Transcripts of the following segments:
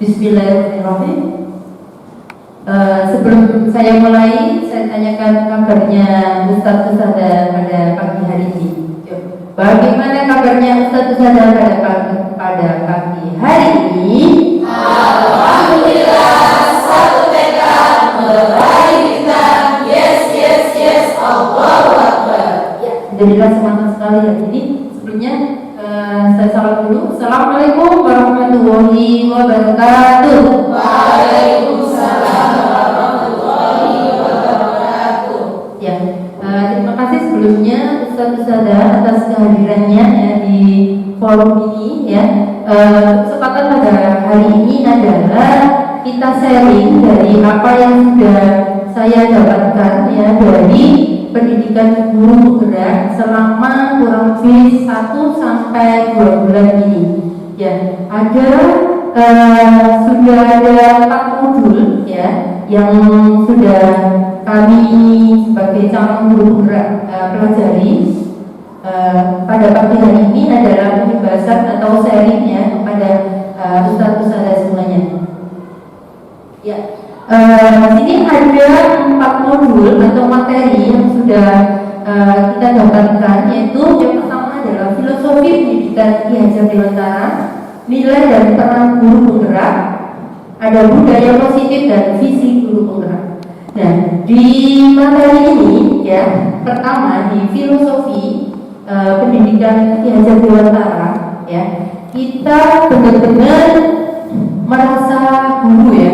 Bismillahirrahmanirrahim. Sebelum saya mulai, saya tanyakan kabarnya Ustadz Usada pada pagi hari ini. Bagaimana kabarnya Ustadz Usada pada pagi hari ini? Alhamdulillah, satu tekad meraih bintang. Yes, Allahu Akbar. Alhamdulillah, semangat sekali hari ini. Sebelumnya saya salam dulu. Assalamualaikum warahmatullahi wabarakatuh. Waalaikumsalam warahmatullahi wabarakatuh. Ya, terima kasih sebelumnya Ustadz Usada atas kehadirannya ya, di forum ini ya. Kesempatan pada hari ini adalah kita sharing dari apa yang sudah saya dapatkan ya dari pendidikan guru penggerak selama kurang lebih 1 sampai 2 bulan ini. Ya, sudah ada 4 modul ya yang sudah kami sebagai calon guru penggerak pelajari. Pada pagi hari ini adalah pembahasan atau sharing ya kepada ustadz-ustadzah semuanya. Ya, sini ada 4 modul atau materi yang sudah kita dapatkan, yaitu yang pertama adalah filosofi pendidikan Ki Hajar Dewantara, nilai dan peran guru penggerak, ada budaya positif dan visi guru penggerak. Nah, di materi ini ya, pertama di filosofi pendidikan Ki Hajar Dewantara ya, kita benar-benar merasa guru ya,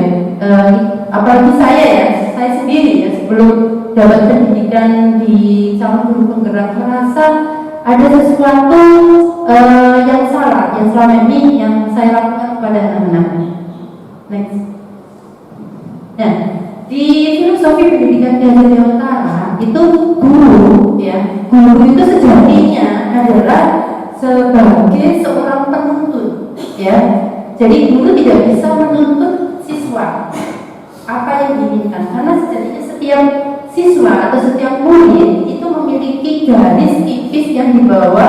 apalagi saya sendiri ya, sebelum dapat pendidikan di calon guru penggerak merasa ada sesuatu yang salah yang selama ini yang saya lakukan kepada anak-anak. Next. Nah, di filosofi pendidikan Ki Hajar Dewantara itu guru ya, guru itu sejatinya adalah sebagai seorang penuntut ya. Jadi guru tidak bisa menuntut siswa apa yang diinginkan, karena sejatinya setiap siswa atau setiap murid itu memiliki garis tipis yang dibawa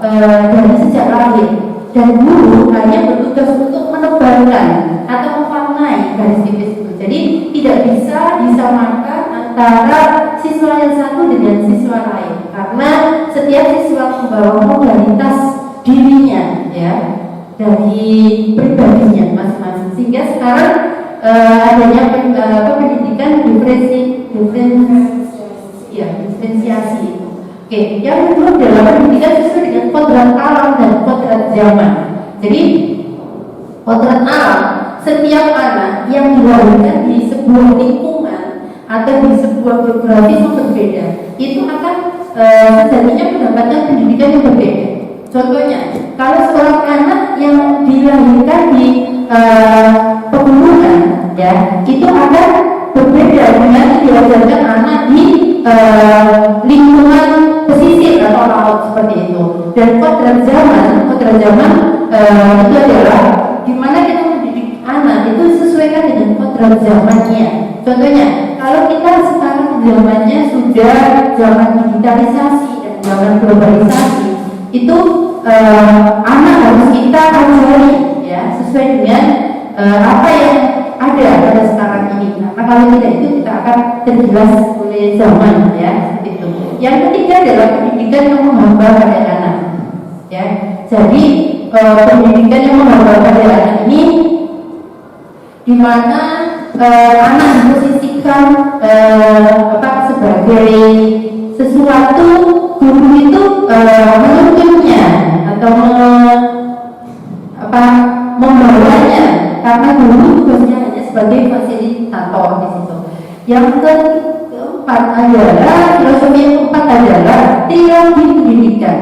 dari sejak lahir, dan guru hanya bertugas untuk menebalkan atau mewarnai garis tipis itu. Jadi tidak bisa disamakan antara siswa yang satu dengan siswa lain, karena setiap siswa membawa modalitas dirinya ya, dari pribadinya masing-masing. Sehingga sekarang adanya pendidikan diferensiasi. Oke, yang kedua adalah pendidikan sesuai dengan kodrat alam dan kodrat zaman. Jadi kodrat alam, setiap anak yang dilahirkan di sebuah lingkungan atau di sebuah geografis yang berbeda, itu akan sejatinya mendapatkan pendidikan yang berbeda. Contohnya, kalau seorang anak yang dilahirkan di pegunungan, ya, itu akan berbeda dengan diajarkan anak di lingkungan pesisir atau laut seperti itu. Dan kodrat zaman itu adalah dimana kita mendidik anak itu sesuaikan dengan kodrat zamannya. Contohnya, kalau kita sekarang zamannya sudah zaman digitalisasi dan zaman globalisasi, itu anak harus kita ajari ya sesuai dengan apa yang ada pada sekarang ini. Nah, kalau tidak itu kita akan terjelas oleh zaman ya, seperti itu. Yang ketiga adalah pendidikan yang menghamba pada anak ya. Jadi pendidikan yang menghamba pada anak ini di mana anak memposisikan sebagai sesuatu, guru itu menuntunnya atau membawanya, karena guru tugasnya hanya sebagai fasilitator di situ. Yang keempat adalah filosofi yang keempat adalah trilogi pendidikan,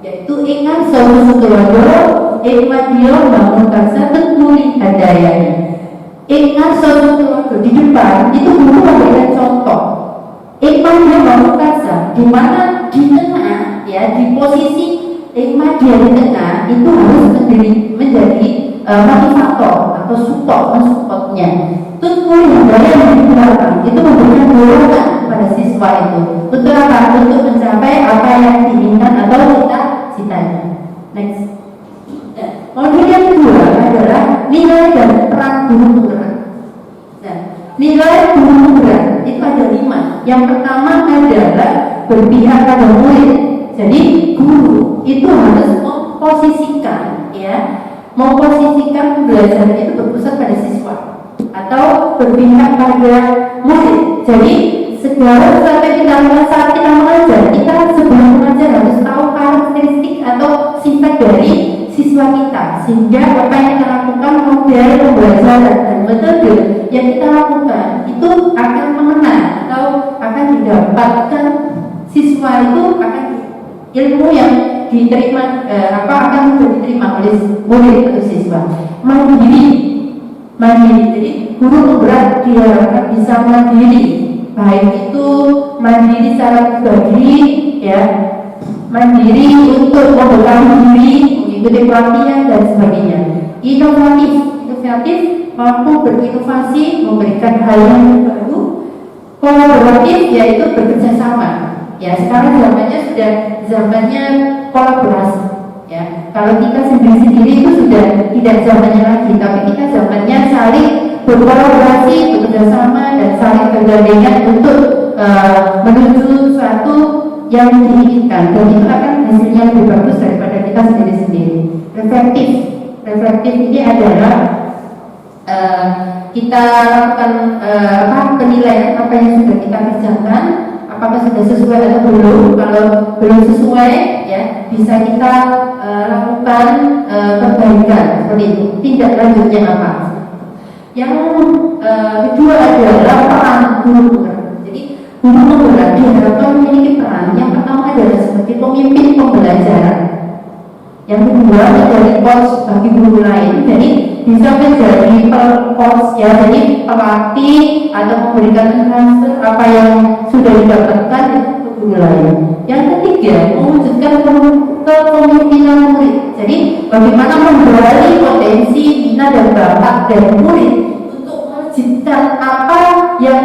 yaitu ingat solusi keluarga, dia bangun bangsa tekuli hadayani. Ingat solusi keluarga di depan itu guru memberikan contoh. Dia bangun bangsa, di mana di tengah ya, di posisi dia di tengah itu harus menjadi motivator atau support-supportnya. Tutkul budaya yang di belakang itu memberikan dorongan pada siswa itu untuk apa? Untuk mencapai apa yang diinginkan atau cita-citanya. Next. Modul yang kedua adalah nilai dan guru penggerak. Nah, nilai guru penggerak itu ada 5. Yang pertama adalah berpihak pada murid. Jadi guru itu harus memposisikan, memposisikan pembelajaran itu berpusat pada siswa atau berpihak pada murid. Jadi segala sesuatu yang kita lakukan saat kita mengajar, kita sebelum mengajar harus tahu karakteristik atau sifat dari siswa kita, sehingga apa yang kita lakukan model pembelajaran dan metode yang kita lakukan itu akan mengena atau akan didapatkan siswa itu akan ilmu yang diterima akan diterima oleh murid atau siswa. Mandiri. Jadi guru penggerak diharapkan bisa mandiri, baik itu mandiri secara pribadi, mandiri untuk membekali diri, mengikuti pelatihan dan sebagainya. Inovatif, mampu berinovasi, memberikan hal yang baru. Kolaboratif, yaitu bekerja sama. Sekarang zamannya sudah zamannya kolaborasi. Kalau kita sendiri-sendiri itu sudah tidak zamannya lagi, tapi kita zamannya saling berkolaborasi, bekerja sama dan saling bergandengan untuk menuju suatu yang diinginkan, dan itu akan hasilnya lebih bagus daripada kita sendiri-sendiri. Reflektif ini adalah kita lakukan penilaian apa yang sudah kita kerjakan, apakah sudah sesuai atau belum. Kalau belum sesuai, bisa kita lakukan perbaikan seperti itu. Tindak lanjutnya apa? Yang kedua adalah peran guru penggerak. Jadi guru penggerak diharapkan memiliki peran. Yang pertama adalah sebagai pemimpin pembelajaran. Yang kedua menjadi coach bagi guru lain. Jadi bisa menjadi coach, jadi pelatih atau memberikan transfer apa yang sudah didapatkan ke guru lain. Yang ketiga, mewujudkan kepemimpinan murid. Jadi bagaimana menggali potensi, minat dan bakat dari murid untuk mewujudkan apa yang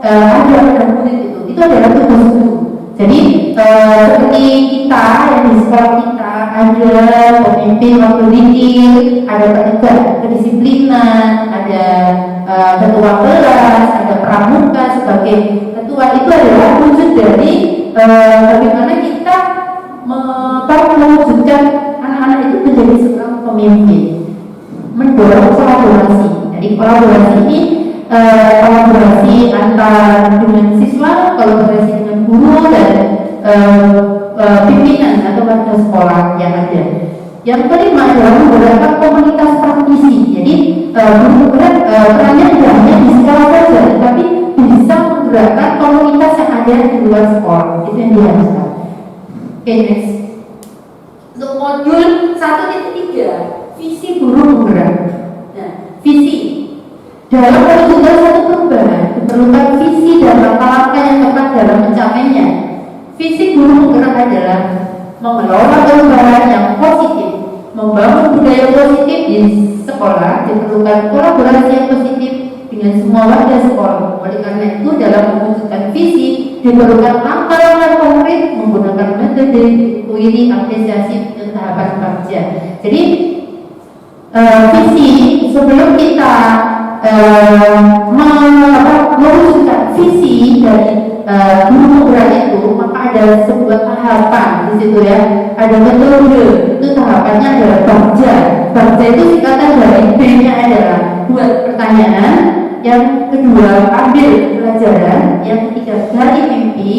ada pada murid itu. Itu adalah tugas guru. Jadi seperti kita yang di sekolah kita ada pemimpin waktu dikir, ada penegak kedisiplinan, ada ketua kelas, ada pramuka sebagai ketua. Itu adalah wujud dari bagaimana kita mewujudkan anak-anak itu menjadi seorang pemimpin, mendorong kolaborasi. Jadi kolaborasi ini kolaborasi antara dengan siswa, kolaborasi dengan guru dan pimpinan atau warga sekolah yang ada. Yang kelima adalah menggerakkan komunitas praktisi. Jadi guru perannya tidak hanya di sekolah saja, tapi bisa menggerakkan komunitas yang ada di luar sekolah. Itu yang diharuskan. Oke, next. Untuk modul 1.3, visi guru penggerak. Nah, visi. Dalam mewujudkan satu perubahan, diperlukan visi dan langkah-langkah yang tepat dalam mencapainya. Visi guru penggerak adalah mengelola perubahan yang positif, membangun budaya positif di sekolah, diperlukan kolaborasi yang positif dengan semua warga sekolah. Oleh karena itu, dalam mewujudkan visi diperlukan langkah-langkah konkret menggunakan metode kuili apresiasi dan tahapan kerja. Jadi visi sebelum kita mewujudkan visi dari guru penggerak itu, maka ada sebuah tahapan di situ ada metode. Itu tahapannya adalah bagja. Bagja itu singkatan dari B-nya adalah buat pertanyaan, yang kedua ambil pelajaran, yang ketiga gali mimpi,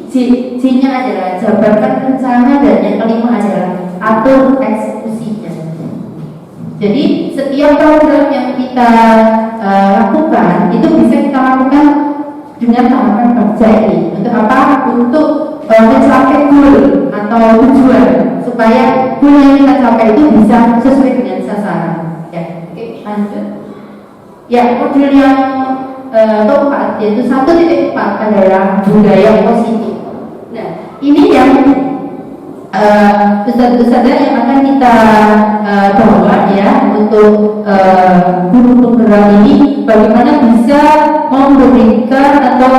C-nya adalah jabarkan rencana, dan yang kelima adalah atur eksekusinya. Jadi setiap program yang kita lakukan itu bisa kita lakukan dengan tahapan bagja ini. Untuk apa? Untuk mencapai goal atau tujuan, supaya goal yang kita capai itu bisa sesuai dengan sasaran. Oke, lanjut. Modul yang keempat, yaitu 1.4 adalah budaya positif. Nah, ini yang ustadz-ustadzah yang akan kita bawa untuk guru penggerak ini, bagaimana bisa memberikan atau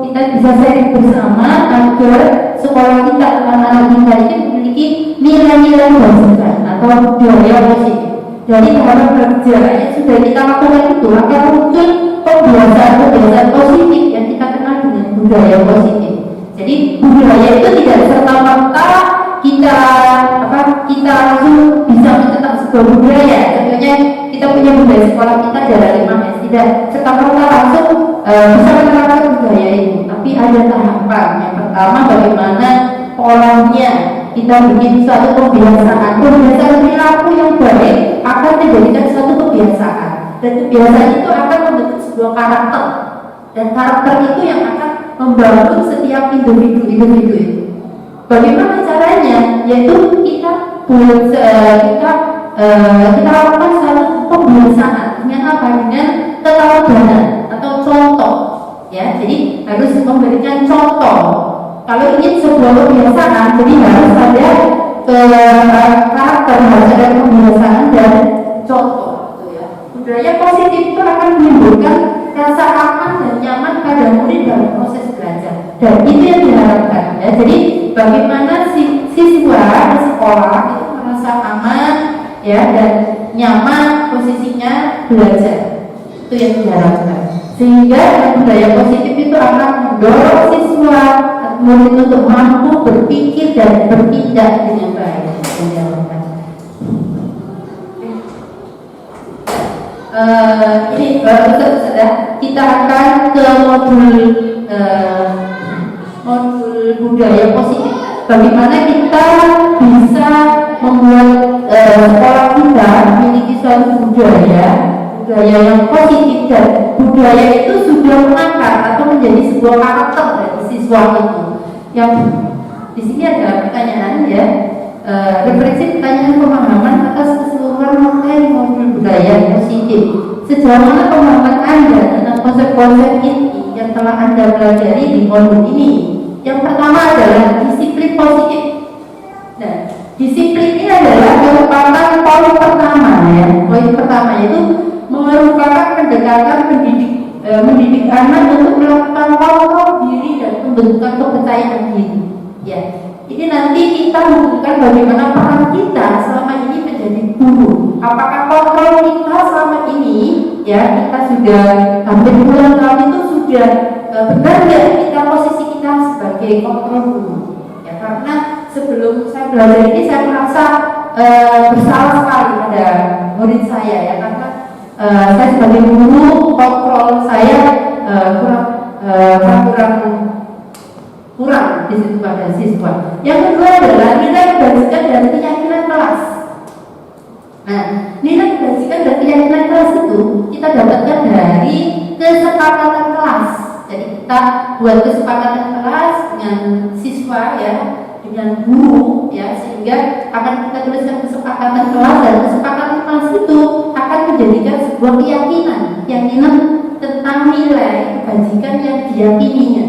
kita bisa sharing bersama agar sekolah kita, anak-anak kita ini memiliki nilai-nilai basic atau budaya positif. dari dalam kerja yang sudah kita lakukan itu akan muncul kebiasaan-kebiasaan positif yang kita kenal dengan budaya positif. Jadi budaya itu tidak serta-merta kita langsung bisa mencetak sebuah budaya. Contohnya kita punya budaya sekolah kita adalah 5S, tidak serta-merta langsung bisa menerapkan budaya itu. Tapi ada tahapan. Yang pertama bagaimana polanya kita bikin suatu kebiasaan perilaku yang baik akan menjadikan suatu kebiasaan, dan kebiasaan itu akan membentuk sebuah karakter, dan karakter itu yang akan membangun setiap individu itu. Bagaimana caranya? Yaitu kita lakukan satu kebiasaan dengan apa? Dengan keteladanan atau contoh, ya. Jadi harus memberikan contoh. Kalau ingin sebuah kebiasaan, jadi harus ada karakter, harus ada kebiasaan dan contoh, gitu ya. Budaya positif itu akan menimbulkan rasa aman dan nyaman pada murid dalam proses belajar, dan itu yang diharapkan, ya. Jadi bagaimana siswa di sekolah itu merasa aman, ya, dan nyaman posisinya belajar, itu yang diharapkan. Sehingga budaya positif itu akan mendorong siswa murid untuk mampu berpikir dan bertindak dengan baik. Ini sudah kita akan ke modul budaya positif. Bagaimana kita bisa membuat sekolah kita memiliki suatu budaya yang positif, dan budaya itu sudah mengakar atau menjadi sebuah karakter dari siswa itu. Yang di sini ada pertanyaan, ya, refleksi pertanyaan pemahaman atas keseluruhan materi modul budaya positif. Sejauh mana pemahaman Anda tentang konsep-konsep ini yang telah Anda pelajari di modul ini? Yang pertama adalah disiplin positif. Nah, disiplin ini adalah merupakan poin pertama, ya. Poin pertama itu merupakan pendekatan mendidik anak untuk melakukan kontrol diri dan pembentukan kepercayaan diri. Ya, ini nanti kita hubungkan bagaimana peran kita selama ini menjadi guru. Apakah kontrol kita selama ini, ya, kita sudah hampir puluhan tahun itu sudah benar nggak kita posisi kita sebagai kontrol guru? Ya, karena sebelum saya belajar ini saya merasa bersalah sekali pada murid saya, ya, karena saya sebagai guru kontrol saya kurang di situ pada siswa. Yang kedua adalah nilai berdasarkan dari keyakinan kelas. Nah, nilai berdasarkan dari keyakinan kelas itu kita dapatkan dari kesepakatan kelas. Jadi kita buat kesepakatan kelas dengan siswa, ya, dengan guru, ya, sehingga akan kita tuliskan kesepakatan kelas, dan kesepakatan kelas itu akan menjadikan sebuah keyakinan tentang nilai kebajikan yang diyakininya.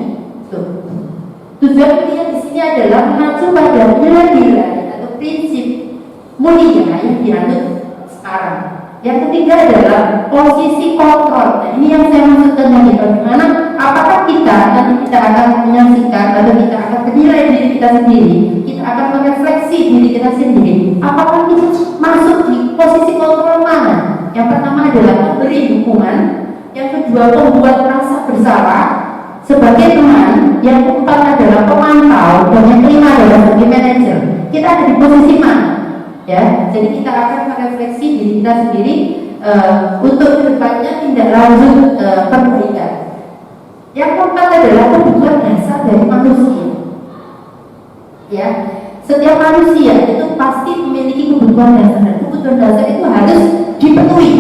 Tujuan kuliah di sini adalah mengacu pada nilai-nilai atau prinsip mulia yang dianut sekarang. Yang ketiga adalah posisi kontrol. Nah, ini yang saya maksudkan tadi, bagaimana apakah kita nanti kita akan menyaksikan atau kita akan menilai diri kita sendiri, kita akan merefleksi diri kita sendiri, apakah kita masuk di posisi kontrol mana? Yang pertama adalah memberi dukungan, yang kedua membuat rasa bersalah sebagai teman, yang keempat adalah pemantau, dan yang kelima adalah sebagai manajer. Kita ada di posisi mana? Ya, jadi kita akan merefleksi diri kita sendiri untuk kedepannya tindak lanjut perbaikan. Yang keempat adalah kebutuhan dasar dari manusia. Ya, setiap manusia itu pasti memiliki kebutuhan dasar, dan kebutuhan dasar itu harus dipenuhi.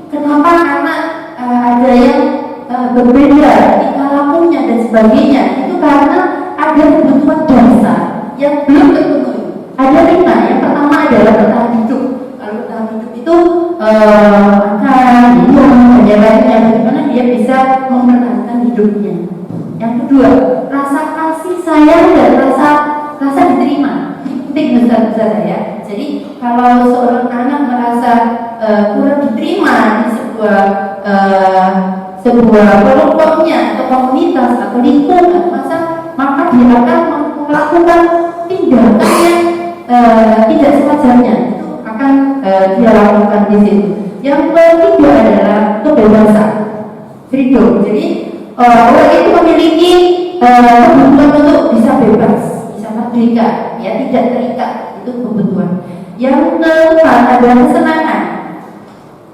Kenapa? Karena ada yang berbeda tingkah lakunya dan sebagainya. Itu karena ada kebutuhan dasar yang belum terpenuhi. Ada 5. Yang pertama adalah bertahan hidup. Kalau bertahan hidup itu makan, minum, dan lainnya, bagaimana dia bisa mempertahankan hidupnya. Yang kedua, rasa kasih sayang dan rasa diterima. Ini penting besar-besar, ya. Jadi kalau seorang anak merasa kurang diterima di sebuah kelompoknya atau komunitas atau lingkungan, maka dia akan melakukan tindakan yang tidak sewajarnya. Itu akan dia lakukan di situ. Yang ketiga adalah kebebasan, freedom. Jadi orang itu memiliki kebutuhan untuk bisa bebas, bisa merdeka, ya tidak terikat, itu kebutuhan. Yang keempat adalah kesenangan,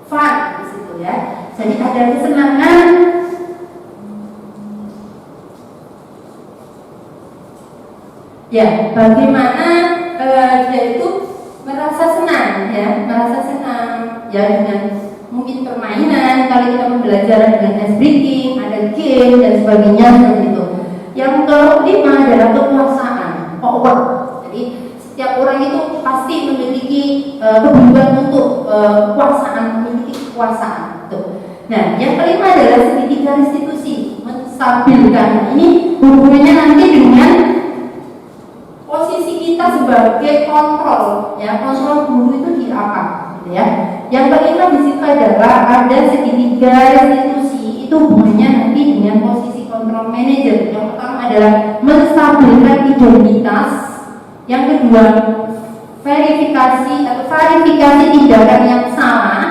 fun di situ ya. Jadi ada kesenangan. Ya, bagaimana dia itu merasa senang, ya, merasa senang, ya dengan mungkin permainan, kalau kita pembelajaran dengan ice breaking, ada game dan sebagainya seperti itu. Yang kelima adalah kekuasaan, power. Jadi setiap orang itu pasti memiliki kebutuhan untuk kekuasaan, memiliki kekuasaan. Tuh. Nah, yang kelima adalah segitiga restitusi, menstabilkan. Ini hubungannya nanti dengan posisi kita sebagai kontrol, ya, kontrol guru itu di apa, gitu ya. Yang kelima di situ adalah ada segitiga restitusi, itu hubungannya nanti dengan posisi kontrol manager. Yang pertama adalah menstabilkan identitas, yang kedua verifikasi atau verifikasi tindakan yang sama,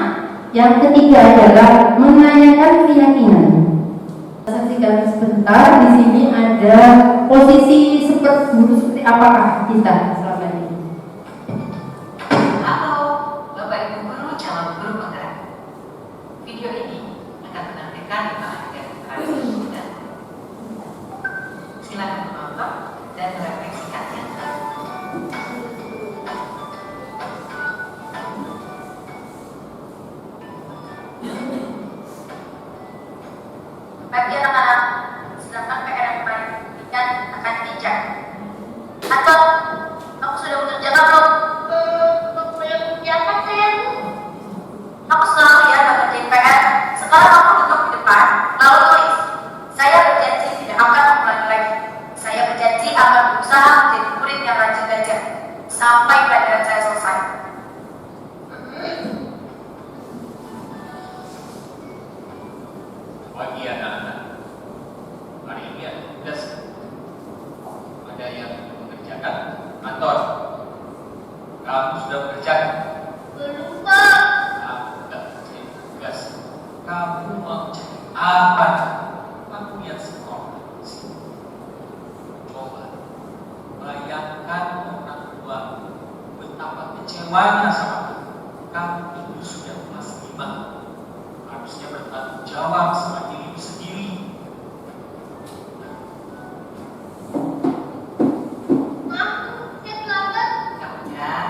yang ketiga adalah menanyakan keyakinan. Saksikan sebentar, di sini ada posisi seperti guru seperti apakah kita selama ini? Halo, Bapak Ibu Guru, calon guru penggerak. Video ini akan menampilkan 5 adegan keterangan. Silakan menonton dan merefleksikannya. Bagi anak-anak, silakan PR yang kemarin diberikan akan dijak. Atau aku sudah mengerjakan belum? Belum mengerjakan sayang. Aku selalu ya mengerjain PR. Sekarang aku duduk di depan, lalu tulis. Saya berjanji tidak akan mengulangi lagi. Saya berjanji akan berusaha menjadi murid yang rajin belajar sampai pelajaran saya selesai. Bagi anak-anak, hari ini ada tugas. Ada yang mengerjakan atau kamu sudah mengerjakan? Belum, Pak. Sudah mengerjakan tugas. Kamu mau cari apa? Aku lihat sekolah. Coba bayangkan orang tua betapa kecewanya sama kamu. Kamu itu sudah kelas 5. Harusnya bertanggung jawab sama dirimu sendiri. Ya udah,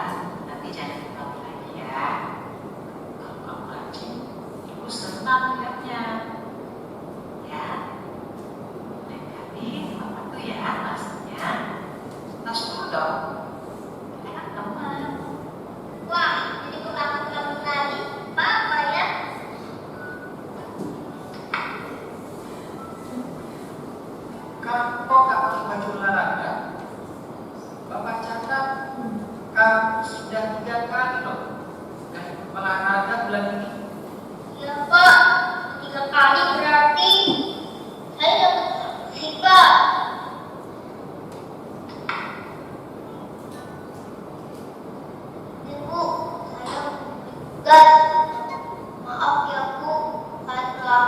nanti jangan diulangi lagi ya. Kalau kamu rajin, Ibu senang lihatnya. Ya, lain kali bantu ya maksudnya. Tas dulu dong. Kita kan teman. Wah, jadi aku takut tadi. Papa ya. Kamu kok gak pakai baju olahraga? Bapak catat, kamu sudah 3 kali loh olahraga bulan ini. Iya, Pak. 3 kali berarti saya dapat sanksi, Pak. Ibu, saya tugas. Maaf ya, Bu. Saya telah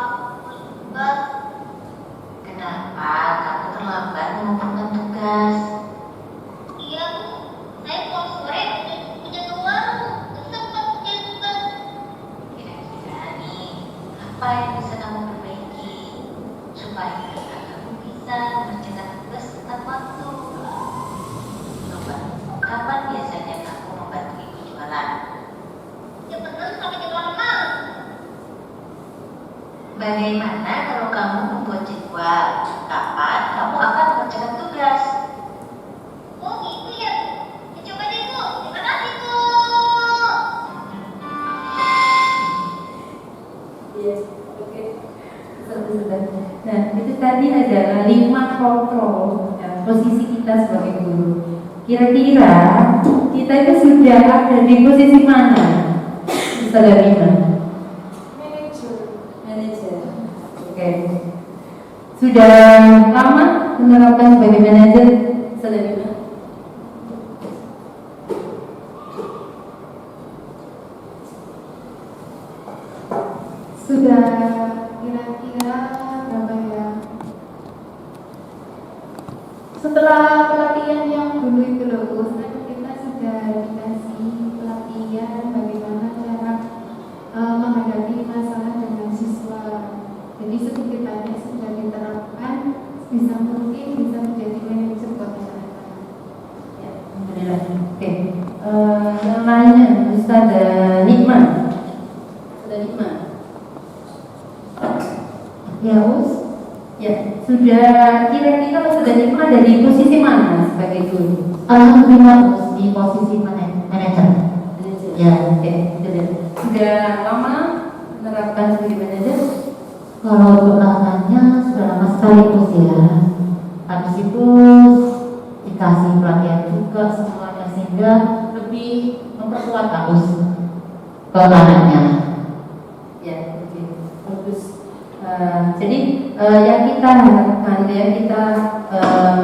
tugas. Kenapa kamu terlambat mengumpulkan tugas? Iya, Bu. Saya pulang sore punya ke warung. Gak sempat kerjain tugas. Kira-kira nih, apa yang bisa kamu perbaiki supaya kamu bisa mengerjakan tugas tepat waktu? Coba, kapan biasanya kamu membantu ibu jualan? Ya bener sampai jam 6. Bagaimana kalau kamu membuat jadwal? Kapan kamu akan mengerjakan tugas? Oh gitu ya, Bu. Ya coba deh, Bu. Terima kasih, Bu. Iya, oke. Sudah. Nah, itu tadi adalah 5 kontrol ya, posisi kita sebagai guru. Kira-kira kita itu sudah ada di posisi mana? Saudara Rima? Manager. Oke. Sudah lama menerapkan sebagai manajer, Saudara Rima? ceritanya sudah diterapkan, bisa mungkin bisa menjadi manajer buat anak-anak. Ya, alhamdulillah. Oke. Yang lainnya, Ustazah Nikma. Ustazah Nikma. Ya, Us. Ya, sudah kira-kira Ustazah Nikma ada di posisi mana sebagai guru? Alhamdulillah Us, di posisi manajer. Ya, oke. Sudah lama menerapkan sebagai manajer? Kalau untuk lahannya sudah lama sekali Us ya. Habis itu dikasih pelatihan juga semuanya sehingga lebih memperkuat Us ke lahannya. Ya, oke. Bagus. Jadi yang kita harapkan ya, kita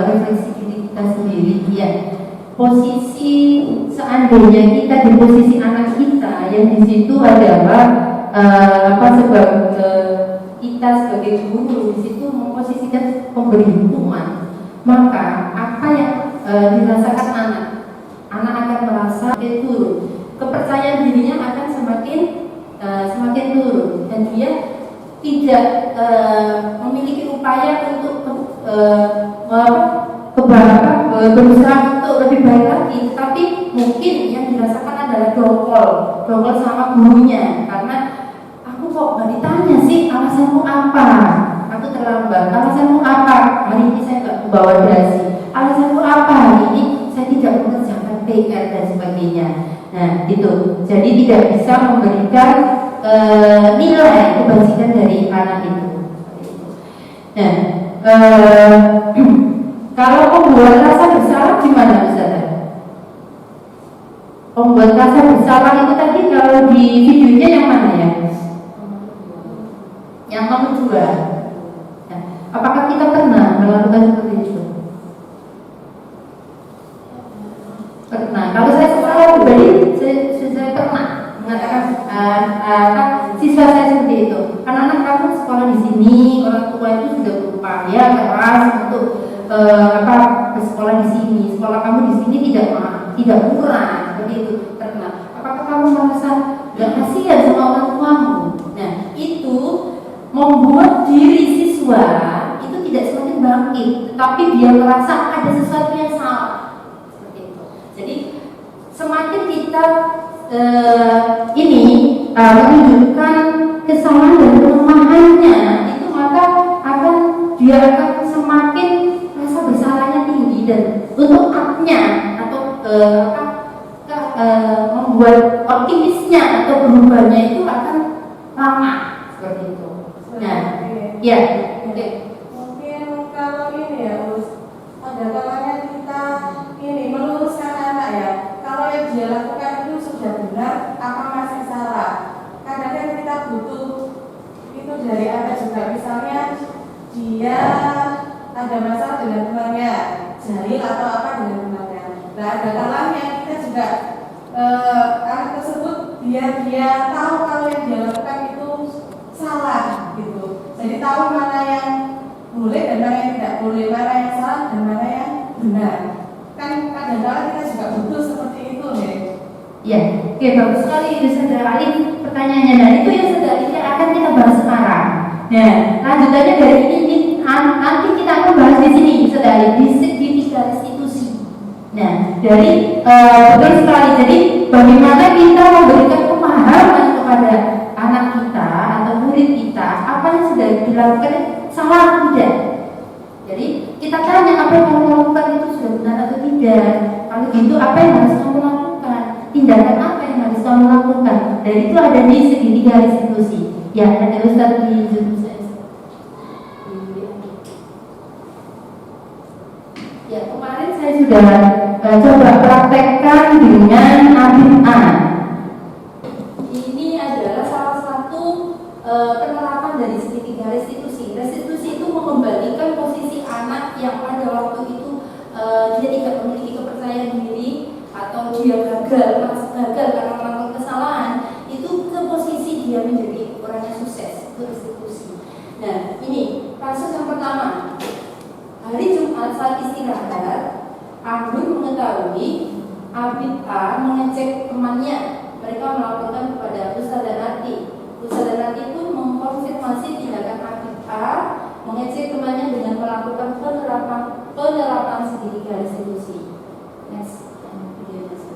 merefleksi diri kita sendiri ya. Posisi seandainya kita di posisi anak kita yang di situ adalah kita sebagai guru di situ memposisikan pemberi hukuman, maka apa yang dirasakan anak akan merasa turun, kepercayaan dirinya akan semakin turun dan dia tidak memiliki upaya untuk berusaha untuk lebih baik lagi, tetapi mungkin yang dirasakan adalah dongkol sama gurunya, karena aku kok gak ditanya sih alasanmu apa, aku terlambat, alasanmu apa, hari ini saya gak membawa dasi, alasanmu apa, hari ini saya tidak mengerjakan PR dan sebagainya. Nah itu, jadi tidak bisa memberikan nilai kebajikan dari anak itu. Nah, kalau membuat rasa bersalah gimana Ustazah? Membuat rasa bersalah itu tadi kalau di videonya yang mana ya? Yang nomor 2. Nah, apakah kita pernah melakukan seperti itu? Pernah. Kalau saya secara pribadi, saya pernah mengatakan siswa saya seperti itu. Anak-anak kamu sekolah di sini, orang tua itu sudah berupaya keras untuk bersekolah di sini. Sekolah kamu di sini tidak murah, seperti itu. Pernah. Apakah kamu merasa gak kasihan sama orang tuamu? Nah, itu membuat diri siswa itu tidak semakin bangkit, tetapi dia merasa ada sesuatu yang salah. Seperti itu. Jadi semakin kita menunjukkan kesalahan dan kelemahannya itu, maka dia akan semakin rasa bersalahnya tinggi, dan untuk up-nya atau membuat optimisnya atau berubahnya itu akan lama, seperti itu. Nah, ya, oke. Mungkin kalau ini ya Us, ada kalanya kita ini meluruskan anak ya. Kalau yang dia lakukan itu sudah benar, apa masih salah? Kadang-kadang kita butuh itu dari anak juga. Misalnya dia ada masalah dengan temannya, jahil atau apa dengan temannya. Nah, ada kalanya kita juga anak tersebut biar dia tahu kalau yang dia lakukan itu salah gitu. Jadi tahu mana yang boleh dan mana yang tidak boleh, mana yang salah dan mana yang benar. Kan kadang-kadang kita juga butuh seperti itu nih. Ya, oke, bagus sekali Saudara Ali pertanyaannya. Dan itu yang Saudara Ali akan kita bahas sekarang. Nah, lanjutannya dari ini nanti kita akan bahas di sini Saudara Ali di 3 restitusi. Nah, dari betul sekali. Jadi bagaimana kita memberikan pemahaman kepada anak kita atau murid kita apa yang sudah dilakukan salah atau tidak. Jadi kita tanya apa yang kamu lakukan itu sudah benar atau tidak. Kalau gitu apa yang harus kamu lakukan? Tindakan apa yang harus kamu lakukan? Dan itu ada di segitiga restitusi. Ya, ada Ustaz di Zoom saya. Ya, kemarin saya sudah coba praktekkan dengan Abid A. Ini adalah salah satu penerapan dari segitiga restitusi. Restitusi itu mengembalikan posisi anak yang pada waktu itu dia tidak memiliki kepercayaan diri atau dia merasa gagal karena melakukan kesalahan, itu ke posisi dia menjadi orang yang sukses. Itu restitusi. Nah, ini kasus yang pertama. Hari Jumat saat istirahat, Abdul mengetahui Abid A mengecek temannya. Mereka melaporkan kepada Ustazah Nati. Ustazah Nati pun mengkonfirmasi tindakan Abid A A mengejek temannya dengan melakukan penerapan segitiga restitusi. Next, video next.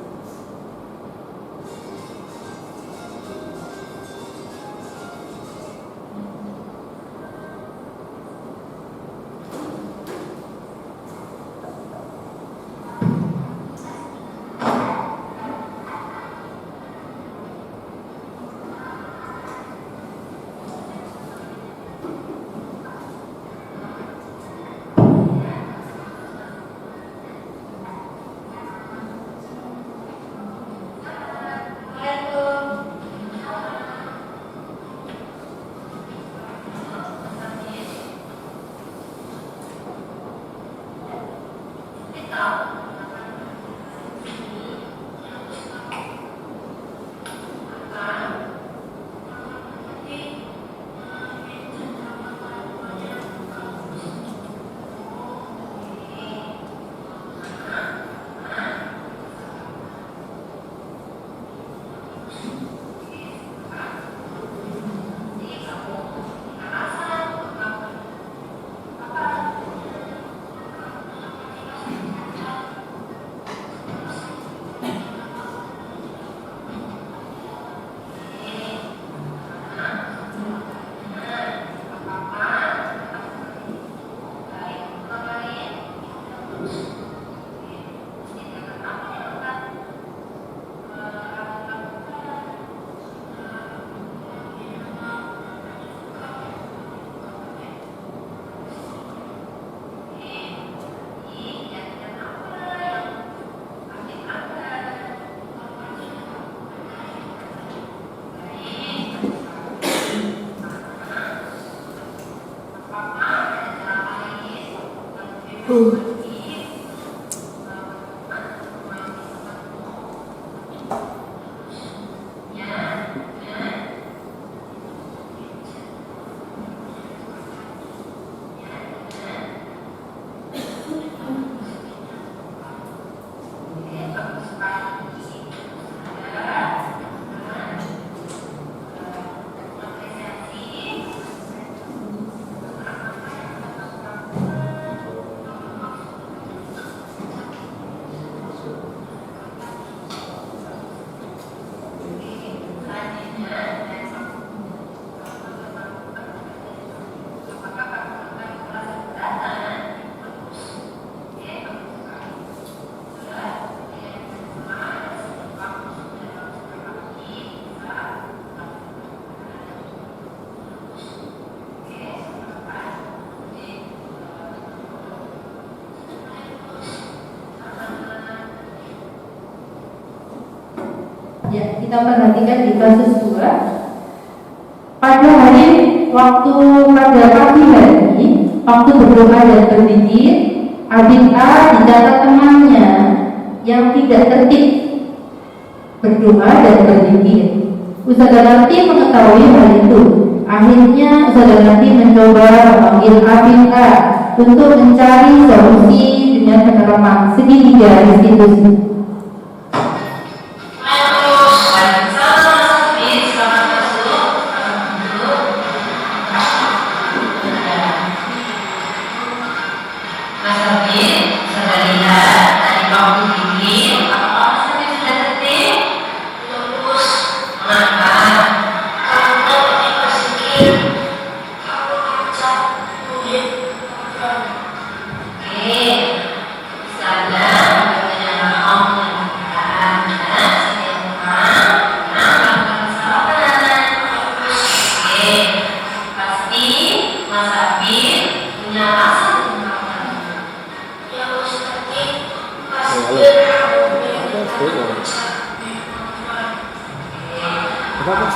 Ya, kita perhatikan di kasus 2. Pada waktu pada pagi hari, waktu berdoa dan berzikir, Abid A dicatat temannya yang tidak tertib berdoa dan berzikir. Ustazah Nanti mengetahui hal itu. Akhirnya Ustazah Nanti mencoba memanggil Abid A untuk mencari solusi dengan penerapan segitiga restitusi. Baik,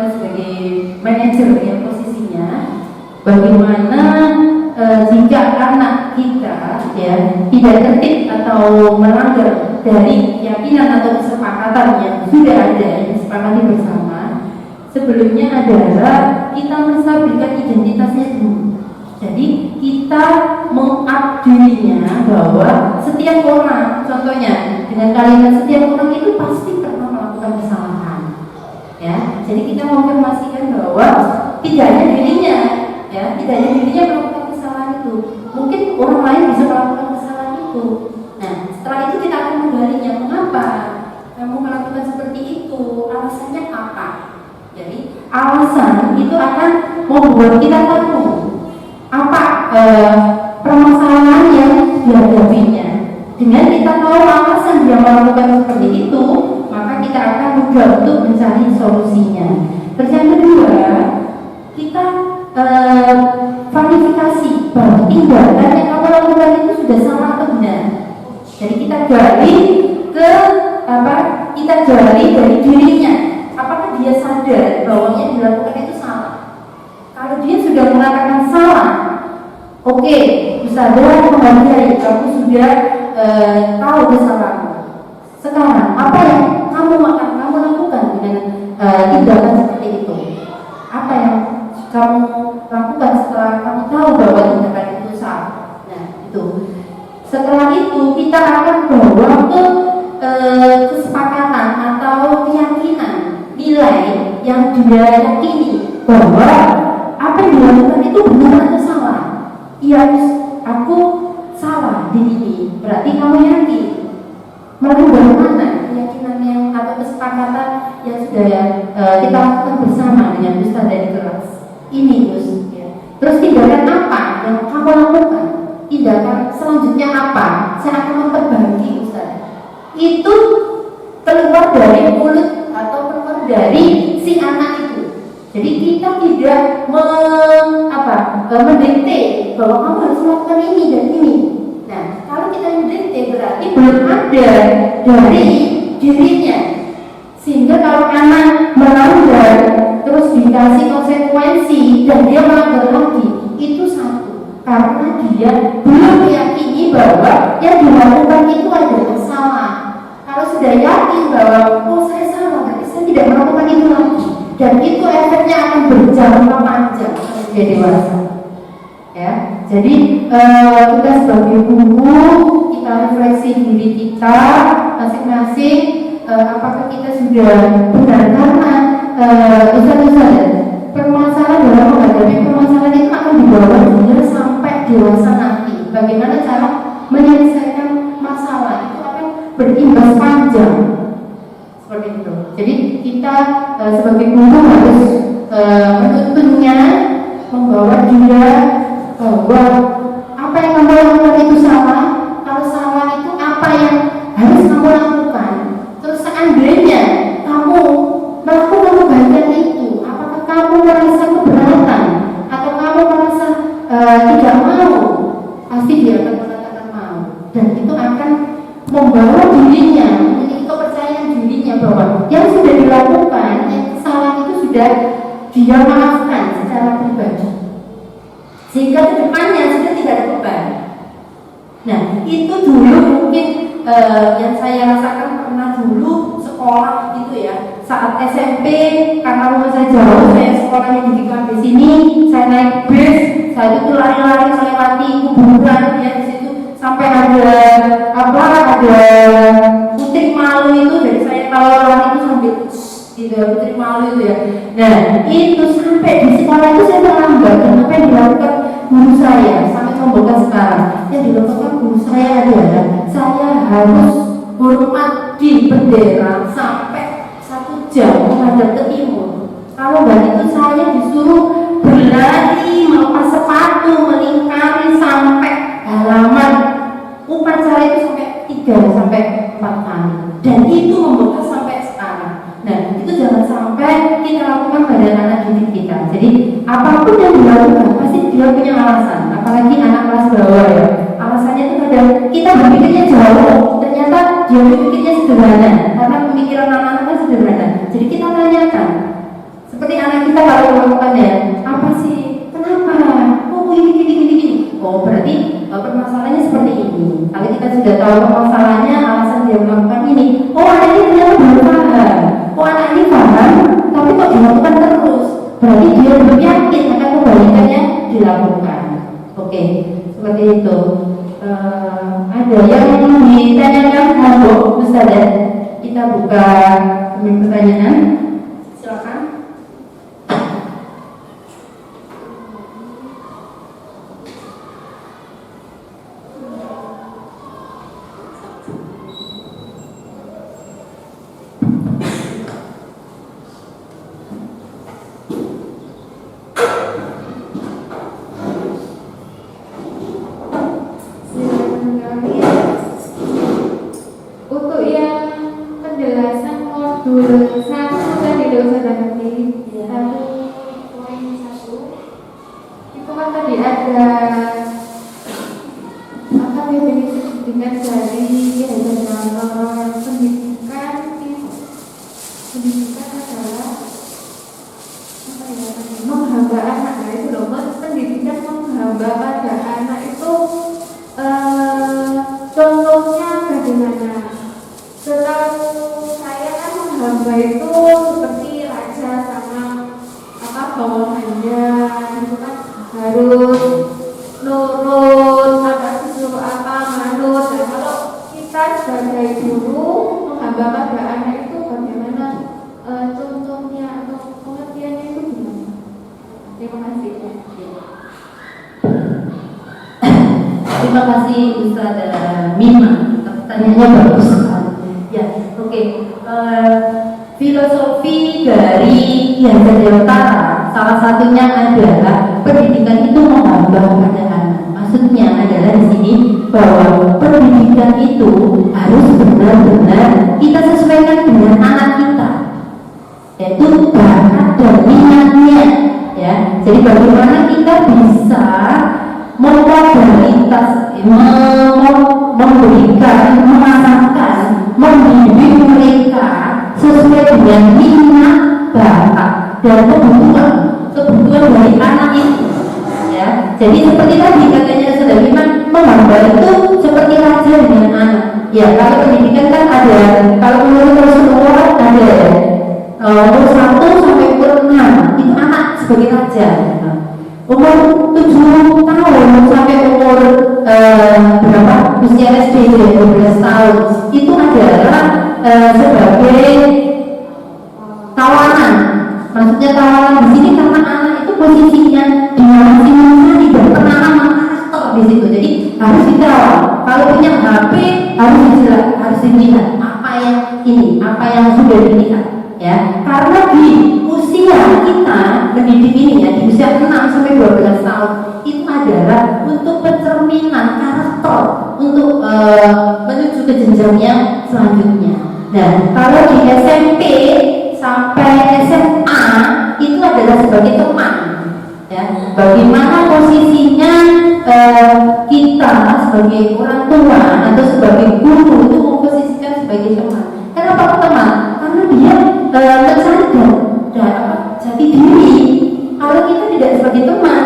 kita sebagai manajer yang posisinya, bagaimana jika anak kita ya tidak tertib atau melanggar dari keyakinan atau kesepakatan yang sudah ada yang disepakati bersama, sebelumnya adalah kita menstabilkan identitasnya dulu. Jadi kita mengabdinya bahwa setiap orang, contohnya dengan kalimat setiap orang itu pasti pernah melakukan kesalahan, ya. Jadi kita mengonfirmasikan bahwa tidak hanya dirinya, ya, tidak hanya dirinya melakukan kesalahan itu, mungkin orang lain bisa melakukan kesalahan itu. Nah, setelah itu kita akan menggalinya, mengapa kamu melakukan seperti itu, alasannya apa? Jadi alasan itu akan membuat kita tahu apa permasalahan yang dihadapinya. Dengan kita tahu alasan dia melakukan seperti itu, maka kita akan mudah untuk mencari solusinya. Terus yang kedua, kita verifikasi bahwa tindakan yang kamu lakukan itu sudah salah atau benar. Jadi kita gali dari dirinya, apakah dia sadar bahwa yang dilakukan itu salah. Kalau dia sudah mengatakan salah, oke, sadar menghargai, kamu sudah tahu kesalahanmu. Sekarang apa yang kamu lakukan dengan tindakan seperti itu? Apa yang kamu lakukan setelah kamu tahu bahwa tindakan itu salah? Nah, itu. Setelah itu kita akan bawa ke kesepakatan atau keyakinan, nilai yang dia yakini bahwa apa yang dilakukan itu benar atau salah. Iya, aku salah di ini. Berarti kamu yakin. Lalu bagaimana keyakinan yang atau kesepakatan yang sudah kita lakukan bersama dengan Ustaz dari kelas ini, Gus. Ya. Terus tindakan apa yang kamu lakukan? Tindakan selanjutnya apa? Saya akan memperbaiki, Ustaz. Itu keluar dari mulut atau keluar dari si anak itu. Jadi kita tidak mendikte bahwa kamu harus melakukan ini dan ini. Nah, kalau kita mendikte berarti belum ada dari dirinya. Sehingga kalau anak melanggar terus dikasih konsekuensi dan dia melanggar lagi, itu satu, karena dia belum meyakini bahwa yang dilakukan itu adalah salah. Kalau sudah yakin bahwa saya salah, tapi saya tidak melakukan itu lagi, dan itu efeknya akan berjangka panjang sampai dia dewasa. Ya, jadi kita sebagai guru, kita refleksi diri kita masing-masing, apakah kita sudah benar, karena Ustaz, permasalahan dalam menghadapi permasalahan itu akan dibawa juga sampai dewasa nanti. Bagaimana cara menyelesaikan masalah itu akan berimbas panjang seperti itu. Jadi kita sebagai guru harus menuntunnya, membawa dia bahwa apa yang kamu lakukan itu salah. Kalau salah itu apa yang harus kamu lakukan. Terus seandainya kamu melakukan kebaikan itu, apakah kamu merasa keberatan atau kamu merasa tidak mau? Pasti dia akan mengatakan mau, dan itu akan membawa dirinya memiliki kepercayaan dirinya bahwa yang sudah dilakukan, yang kesalahan itu sudah dia maafkan secara pribadi, sehingga kedepannya sudah tidak ada beban. Nah, itu dulu mungkin yang saya rasakan pernah dulu sekolah gitu ya. Saat SMP, karena rumah saya jauh, saya sekolahnya di kampus sini, saya naik bus, saya itu lari-lari melewati kuburan ya di situ, sampai ada putri malu itu, dari saya kalau lari itu sambil gitu ya, putri malu itu ya. Nah, itu sampai di sekolah itu saya terlambat, dan apa yang dilakukan guru saya sampai membuka sekarang, yang dilakukan guru saya adalah saya harus hormat di bendera sampai 1 jam menghadap ke timur. Kalau nggak itu saya disuruh berlari, melepas sepatu, melingkari sampai halaman. Upacara itu sampai 3 sampai 4 kali, dan itu membekas sampai sekarang. Nah, itu jangan sampai kita lakukan pada anak didik kita. Jadi apapun yang dilakukan pasti dia punya alasan. Apalagi anak kelas bawah ya, alasannya itu kadang kita berpikirnya jauh, ternyata dia berpikirnya sederhana, karena pemikiran anak-anak kan sederhana. Jadi kita tanyakan, Seperti anak kita kalau melakukannya, apa sih? Kenapa? Oh gini. Oh berarti permasalahannya seperti ini. Kalau kita sudah tahu permasalahannya, alasan dia melakukan ini. Oh anak ini ternyata belum paham. Oh anak ini paham, tapi kok dilakukan terus? Berarti dia belum yakin akan kebaikannya dilakukan. Oke, seperti itu. Ada yang ditanyakan, monggo Ustazah. Kita buka pertanyaan. Silakan. Untuk yang penjelasan modul 1 tadi sudah nanti 1.1 itu kan tadi ada apa definisi pendidikan dari pendidikan adalah apa ya, menghamba anak. Nah itu loh, pendidikan menghamba pada anak itu contohnya bagaimana? Setahu saya kan menghamba itu seperti raja sama apa bawahannya, itu kan harus nurut, apa disuruh apa manut. Dan kalau kita sebagai guru menghamba pada anak itu bagaimana contohnya atau pengertiannya itu gimana? Terima kasih. Terima kasih Ustazah Mima, pertanyaannya bagus sekali. Ya, oke. Filosofi dari Ki Hajar Utara salah satunya adalah pendidikan itu menghamba pada anak. Maksudnya adalah di sini bahwa pendidikan itu harus benar-benar kita sesuaikan dengan anak kita, yaitu bakat dan minatnya. Ya, jadi bagaimana kita bisa memodalitas, memberikan, memasangkan, membimbing mereka sesuai dengan minat, bakat dan kebutuhan dari anak itu. Ya, jadi seperti tadi katanya sudah menghamba itu seperti raja dengan anak. Ya, kalau pendidikan kan ada, kalau menurut Rasulullah ada umur 1 sampai umur 6 itu anak sebagai raja. Umur 7 tahun sampai umur berapa usia SD 12 tahun itu adalah sebagai tawanan. Maksudnya tawanan di sini karena anak itu posisinya di masing-masing tidak pernah karakter di situ. Jadi harus dikawal. Kalau punya HP harus dilihat apa yang ini, apa yang sudah dilihat. Ya, karena di usia kita mendidik ini ya di usia 6 sampai 12 tahun itu adalah untuk pencerminan karakter untuk menuju ke jenjang yang selanjutnya. Nah, kalau di SMP sampai SMA itu adalah sebagai teman. Ya, bagaimana posisinya kita sebagai orang tua atau sebagai guru itu memposisikan sebagai teman. Kenapa teman? Karena dia mencari jati diri. Kalau kita tidak sebagai teman,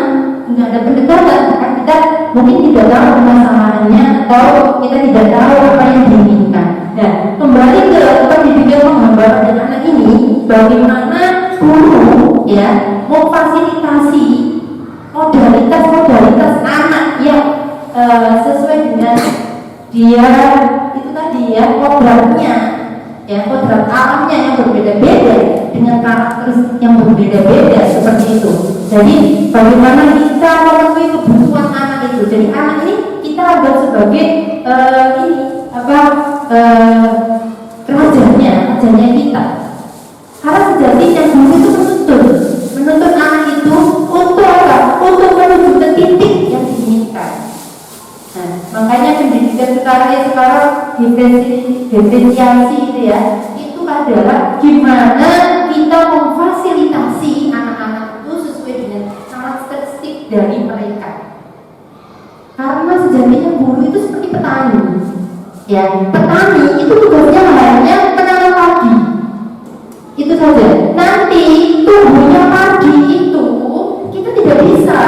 nggak ada pendekatan, kan kita mungkin tidak tahu masalahnya atau kita tidak tahu apa yang diinginkan. Nah, kembali ke pendidikan menghamba pada anak ini, bagaimana guru ya memfasilitasi modalitas anak yang sesuai dengan dia itu tadi ya kodratnya. Ya, kodrat alamnya yang berbeda-beda dengan karakteristik yang berbeda-beda seperti itu. Jadi bagaimana kita memenuhi kebutuhan anak itu. Jadi anak ini kita anggap sebagai rajanya kita. Karena sejatinya guru itu menuntut anak itu untuk apa? Untuk menuju ke titik yang diinginkan. Nah, makanya pendidikan sekarang diferensiasi itu ya, itu adalah gimana kita memfasilitasi anak-anak itu sesuai dengan karakteristik dari mereka. Karena sejatinya guru itu seperti petani. Ya, petani itu tugasnya hanya menanam padi. Itu saja. Nanti tumbuhnya padi itu kita tidak bisa.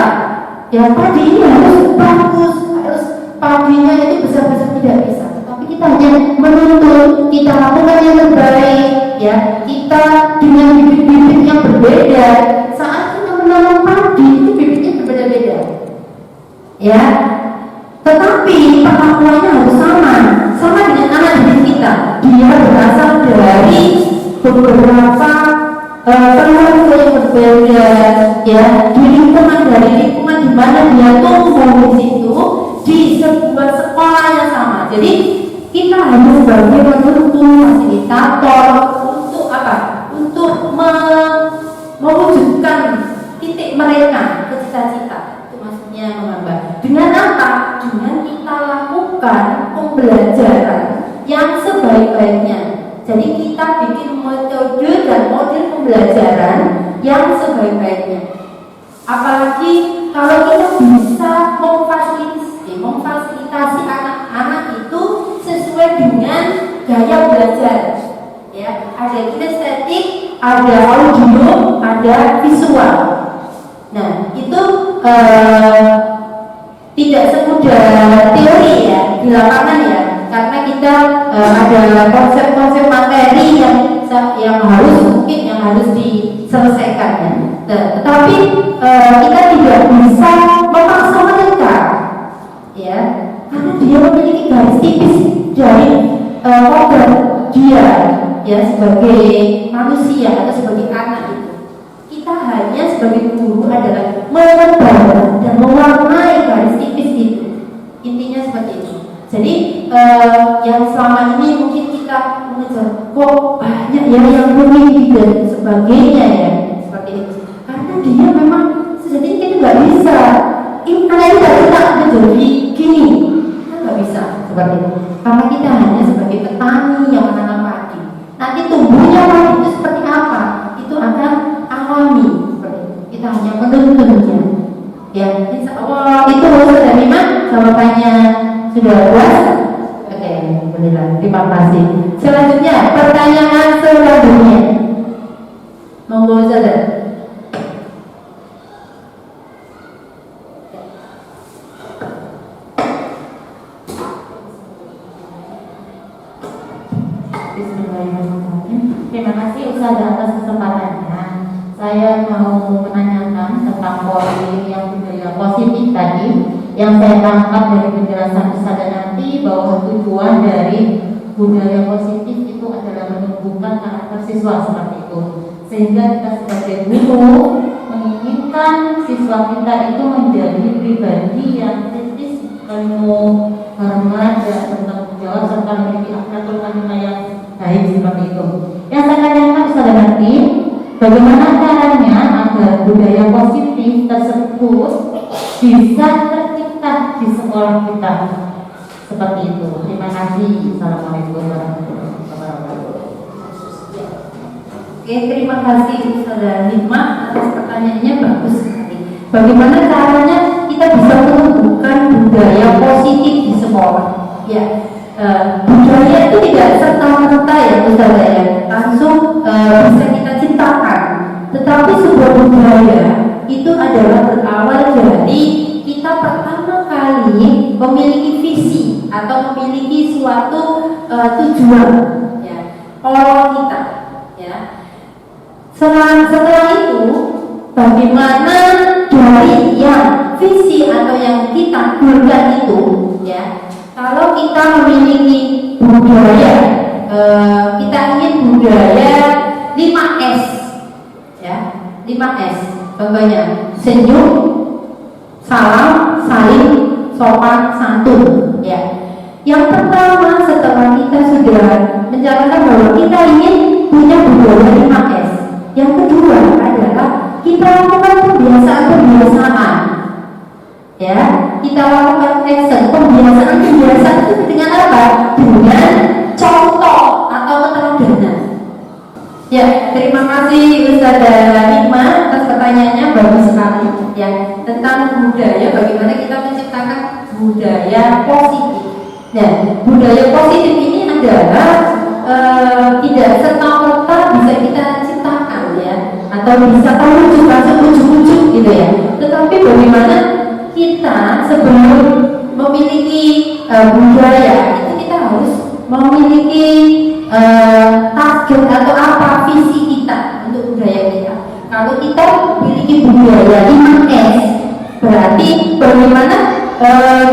Ya padi ini harus bagus, harus padinya itu besar-besar, tidak bisa. Tetapi kita hanya menuntut, kita lakukan yang terbaik, ya. Kita dengan bibit-bibit yang berbeda. Saat kita menanam padi itu bibitnya berbeda-beda, ya. Tetapi perlakuannya harus sama dengan anak didik kita. Dia berasal dari beberapa keluarga yang berbeda, ya, di lingkungan di mana dia tumbuh di situ, di sebuah sekolah yang sama. Jadi kita harus sebagai penuntut, fasilitator untuk apa? Untuk mewujudkan titik mereka ke cita-cita. Itu maksudnya menggambar. Dengan apa? Dengan kita lakukan pembelajaran yang sebaik-baiknya. Jadi kita bikin metode dan model pembelajaran yang sebaik-baiknya. Apalagi kalau kita bisa memfasilitasi anak-anak itu sesuai dengan gaya belajar. Ya, ada kinestetik, ada audio, ada visual. Nah, itu tidak semudah teori ya di lapangan ya. Karena kita ada konsep-konsep materi yang harus diselesaikan ya. Tetapi kita tidak bisa memaksa mereka, ya, karena dia memiliki garis tipis dari kodrat dia, ya, sebagai manusia atau sebagai anak itu. Kita hanya sebagai guru adalah menebal dan mewarnai garis tipis itu. Intinya seperti itu. Jadi yang selama ini mungkin kita mengejar kok banyak ya yang memiliki dan sebagainya ya seperti itu. Karena dia memang sejatinya kita nggak bisa. Anak ini nggak bisa menjadi gini, kita nggak bisa seperti itu. Karena kita hanya sebagai petani yang menanam padi. Nanti tumbuhnya padi itu seperti apa? Itu akan alami seperti itu. Kita hanya menuntunnya. Ya, insya Allah itu sudah lima jawabannya. Sudah puas? Oke, alhamdulillah. Terima kasih. Selanjutnya, pertanyaan selanjutnya. Monggo saja. Bismillahirrahmanirrahim. Terima kasih Ustazah atas kesempatannya. Saya mau menanyakan tentang poin yang budaya positif tadi. Yang saya tangkap dari penjelasan Ustazah nanti bahwa tujuan dari budaya positif itu adalah menumbuhkan karakter siswa seperti itu, sehingga kita sebagai guru menginginkan siswa kita itu menjadi pribadi yang kritis, ilmu, hormat, dan bertanggung jawab serta memiliki akhlakul karimah yang baik seperti itu. Yang saya tanyakan Ustazah nanti, bagaimana caranya agar budaya positif tersebut bisa tercipta di sekolah kita seperti itu. Terima kasih. Assalamualaikum warahmatullahi wabarakatuh. Oke, terima kasih Ustazah Hikmah atas pertanyaannya, bagus sekali. Bagaimana caranya kita bisa menumbuhkan budaya positif di sekolah? Ya, budaya itu tidak serta-merta ya Ustazah ya, langsung bisa kita ciptakan. Tetapi sebuah budaya itu adalah berawal dari kita pertama kali memiliki visi atau memiliki suatu tujuan, ya, pola kita, ya. Setelah itu, bagaimana dari yang visi atau yang kita buat itu, ya, kalau kita memiliki budaya, kita ingin budaya 5S, ya, 5S. Contohnya senyum, salam, saling, sopan, santun, ya. Yang pertama setelah kita sudah menjalankan bahwa kita ingin punya budaya 5S. Yang kedua adalah kita lakukan kebiasaan-kebiasaan, ya. Kita lakukan action, pembiasaan itu dengan apa? Dengan contoh atau keteladanan. Ya, terima kasih Ustazah Hikmah atas pertanyaannya, bagus sekali ya, tentang budaya, bagaimana kita menciptakan budaya positif. Nah, budaya positif ini adalah tidak serta-merta bisa kita ciptakan ya. atau bisa terwujud langsung ujuk-ujuk gitu ya. Tetapi bagaimana kita sebelum memiliki budaya itu kita harus memiliki target atau apa visi kita untuk budaya kita. Kalau kita memiliki budaya 5S, berarti bagaimana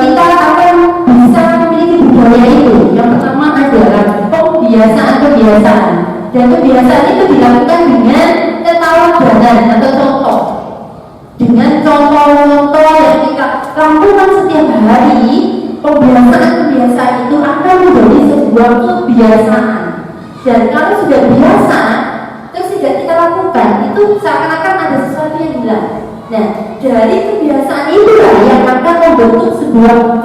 kita akan bisa memiliki budaya itu. Yang pertama adalah kebiasaan, dan kebiasaan itu dilakukan dengan keteladanan atau contoh. Dengan contoh-contoh yang kita lakukan setiap hari, kebiasaan itu akan menjadi sebuah kebiasaan. Dan kalau sudah biasa, terus tidak kita lakukan, itu seakan-akan ada sesuatu yang hilang. Nah, dari kebiasaan itulah yang akan membentuk sebuah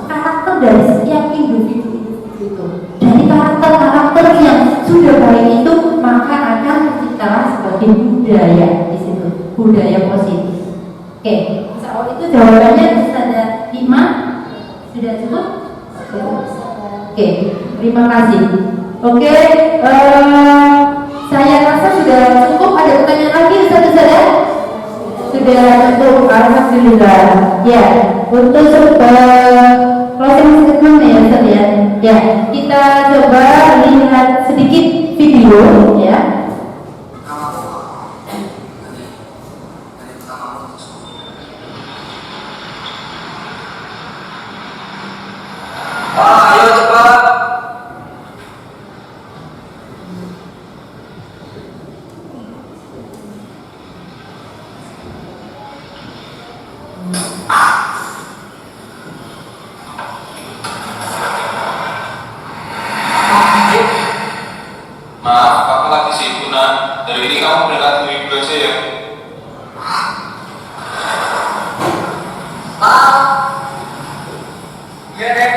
karakter dari setiap individu itu. Dari karakter yang sudah baik itu, maka akan terciptalah sebagai budaya di situ, budaya positif. Oke, soal itu jawabannya ada 5. Sudah cukup? Oke, terima kasih. Oke, saya rasa sudah cukup. Ada pertanyaan lagi, Ustaz? Sudah cukup, alhamdulillah. Ya, untuk closing statement ya, Ustaz ya. Ya, kita coba lihat sedikit video ya. Ayo cepat. Maaf, aku lagi sibuk, Nak. Dari ini kamu berangkat minggu aja ya. Iya deh.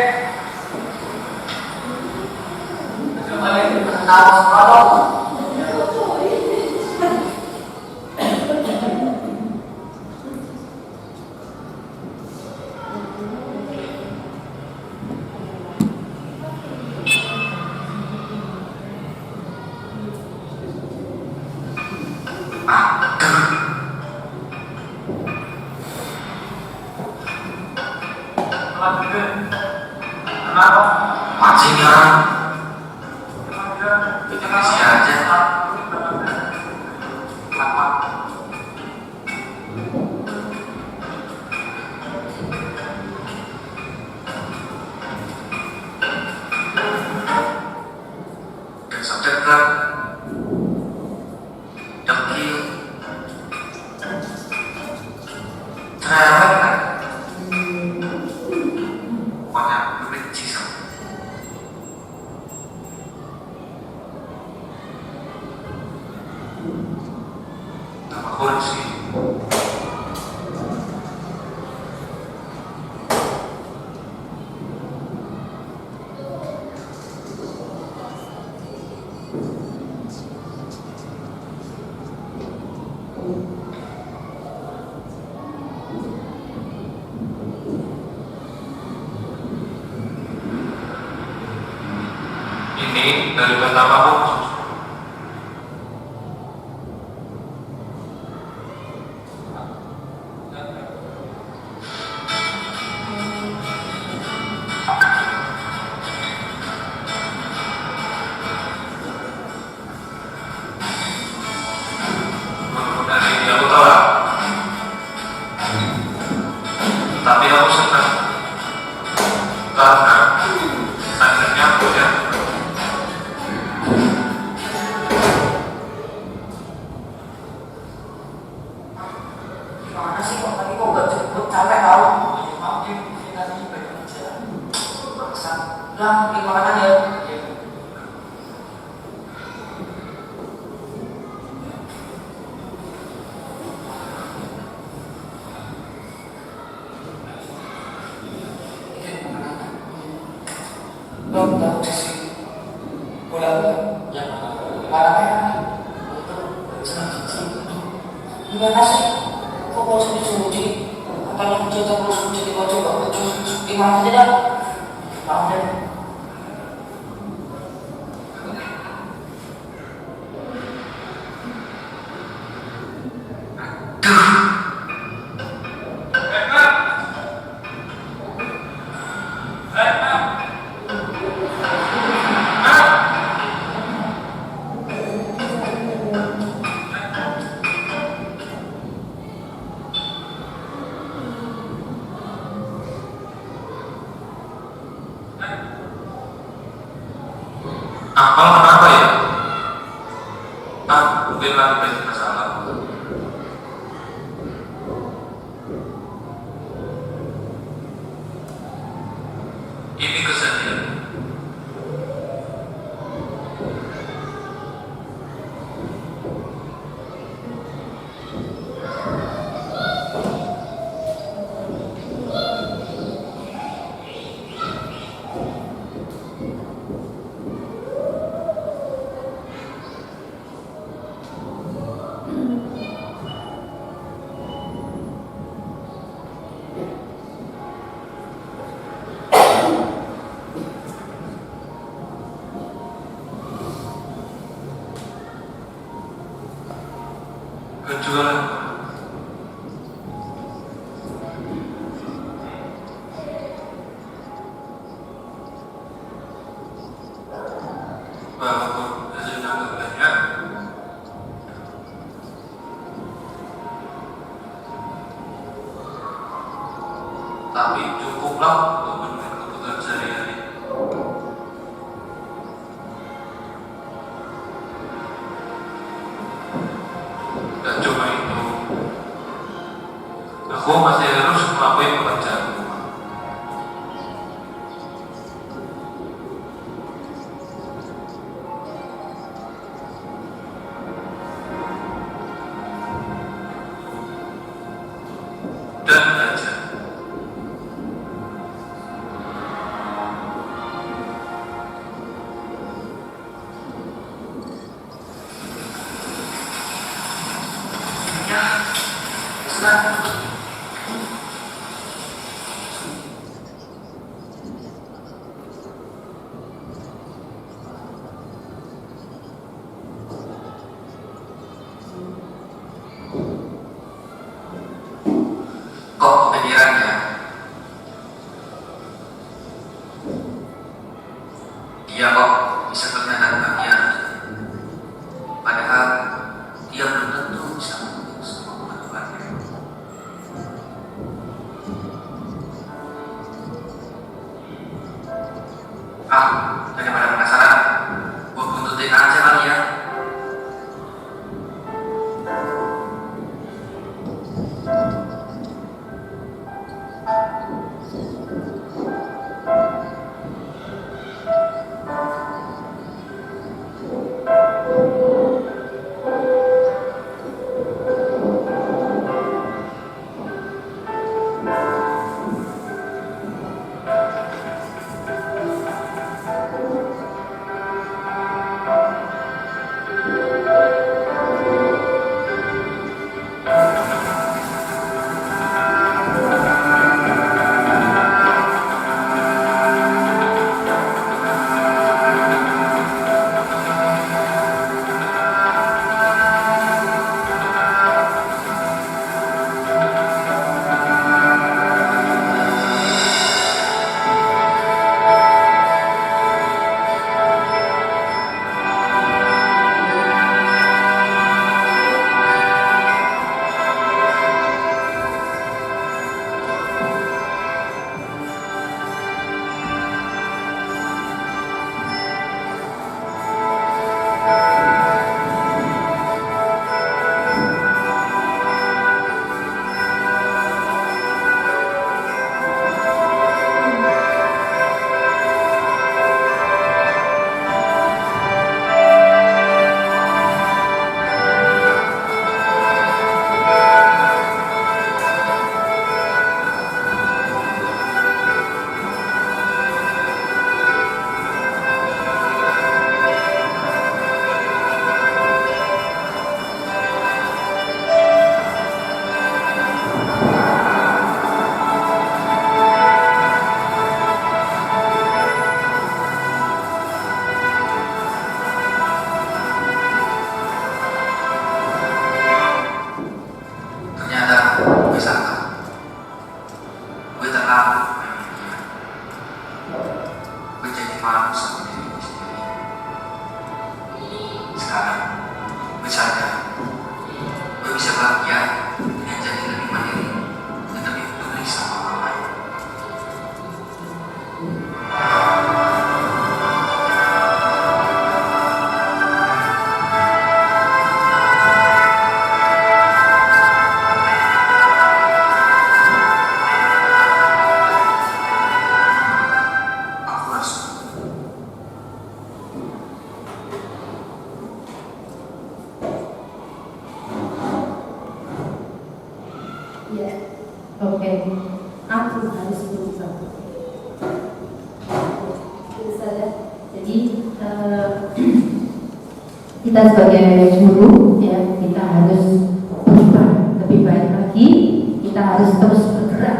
Kenapa? Majikan. Itu kasih aja. Besok dekat. Dekil. Cerewet kan? Pokoknya benci sama. Nama korupsi. Ini dari pertama aku. Dari ini aku tolak. Tapi aku senang karena akhirnya aku ya. Gimana sih kok tadi kok gak jemput, capek tau. Maksa. Lah, beli makanan ya. Belum tahu sih. Bola yang warnanya senang sih. Gimana sih? Kok kalau suci-suci? Kalau suci terus suci coba terus gimana aja dah? Maaf deh. Akmal kenapa ya? Mungkin lagi banyak masalah. Ini kesedihan. Kejualan walaupun hasilnya agak banyak, tapi cukuplah untuk memenuhi kebutuhan sehari-hari. Dan cuma itu, aku masih harus melakukan pekerjaan rumah. Dan belajar. Ya, sudah. Kok kepikiran ya? Dia kok bisa bertahan bahagia. Padahal dia belum tentu bisa memenuhi semua kebutuhannya. Daripada penasaran, gue buntutin aja kali ya. Iya. Oke. Aku harus berubah. Itu saja. Jadi kita sebagai guru ya, kita harus berubah lebih baik lagi. Kita harus terus bergerak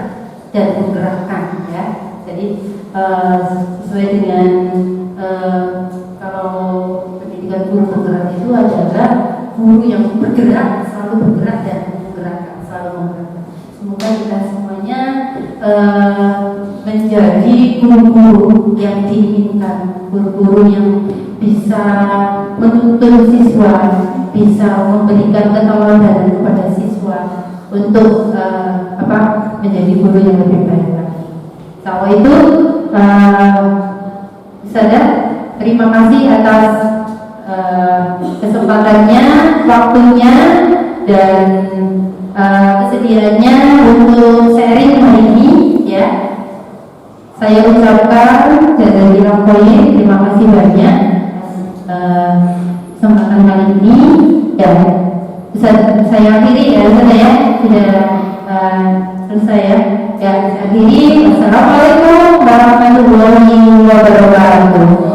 dan menggerakkan ya. Jadi sesuai dengan kalau pendidikan guru bergerak itu adalah guru yang bergerak, selalu bergerak dan menggerakkan, selalu menggerakkan. Semoga kita semuanya menjadi guru-guru yang diinginkan, guru-guru yang bisa menuntun siswa, bisa memberikan ketauladan kepada siswa untuk menjadi guru yang lebih baik lagi. Kalau itu saudara, terima kasih atas kesempatannya, waktunya, dan kesediaannya untuk sharing hari ini ya. Saya ucapkan jazakallahu khairan, terima kasih banyak kesempatan kali ini ya. Saya akhiri ya, saya sudah selesai ya. Saya akhiri. Wassalamualaikum warahmatullahi wabarakatuh.